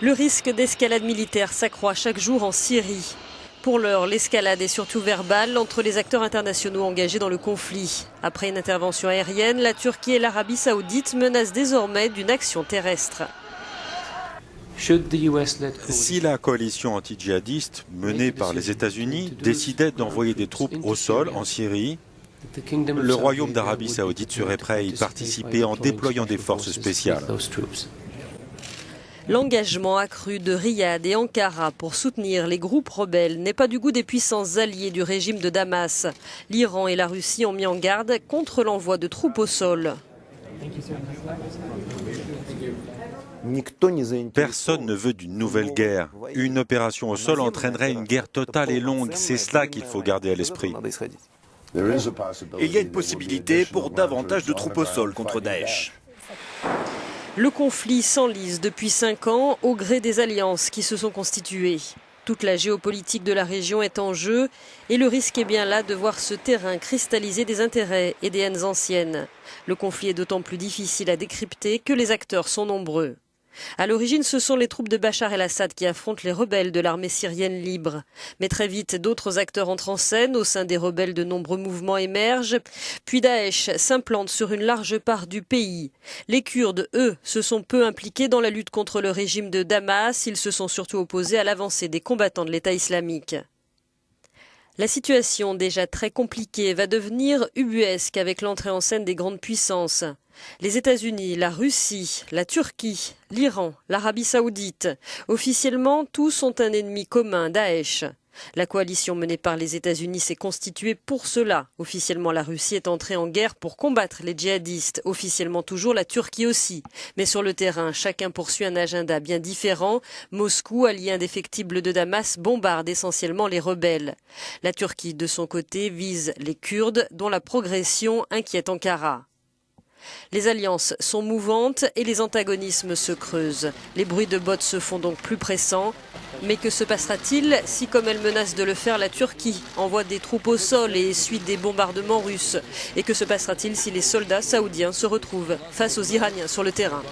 Le risque d'escalade militaire s'accroît chaque jour en Syrie. Pour l'heure, l'escalade est surtout verbale entre les acteurs internationaux engagés dans le conflit. Après une intervention aérienne, la Turquie et l'Arabie saoudite menacent désormais d'une action terrestre. Si la coalition anti-djihadiste menée par les États-Unis décidait d'envoyer des troupes au sol en Syrie, le Royaume d'Arabie saoudite serait prêt à y participer en déployant des forces spéciales. L'engagement accru de Riyad et Ankara pour soutenir les groupes rebelles n'est pas du goût des puissances alliées du régime de Damas. L'Iran et la Russie ont mis en garde contre l'envoi de troupes au sol. Personne ne veut d'une nouvelle guerre. Une opération au sol entraînerait une guerre totale et longue. C'est cela qu'il faut garder à l'esprit. Il y a une possibilité pour davantage de troupes au sol contre Daesh. Le conflit s'enlise depuis 5 ans au gré des alliances qui se sont constituées. Toute la géopolitique de la région est en jeu et le risque est bien là de voir ce terrain cristalliser des intérêts et des haines anciennes. Le conflit est d'autant plus difficile à décrypter que les acteurs sont nombreux. À l'origine, ce sont les troupes de Bachar el-Assad qui affrontent les rebelles de l'armée syrienne libre. Mais très vite, d'autres acteurs entrent en scène. Au sein des rebelles, de nombreux mouvements émergent. Puis Daesh s'implante sur une large part du pays. Les Kurdes, eux, se sont peu impliqués dans la lutte contre le régime de Damas. Ils se sont surtout opposés à l'avancée des combattants de l'État islamique. La situation, déjà très compliquée, va devenir ubuesque avec l'entrée en scène des grandes puissances. Les États-Unis, la Russie, la Turquie, l'Iran, l'Arabie saoudite. Officiellement, tous ont un ennemi commun, Daesh. La coalition menée par les États-Unis s'est constituée pour cela. Officiellement, la Russie est entrée en guerre pour combattre les djihadistes. Officiellement toujours, la Turquie aussi. Mais sur le terrain, chacun poursuit un agenda bien différent. Moscou, allié indéfectible de Damas, bombarde essentiellement les rebelles. La Turquie, de son côté, vise les Kurdes, dont la progression inquiète Ankara. Les alliances sont mouvantes et les antagonismes se creusent. Les bruits de bottes se font donc plus pressants. Mais que se passera-t-il si, comme elle menace de le faire, la Turquie envoie des troupes au sol et essuie des bombardements russes? Et que se passera-t-il si les soldats saoudiens se retrouvent face aux Iraniens sur le terrain?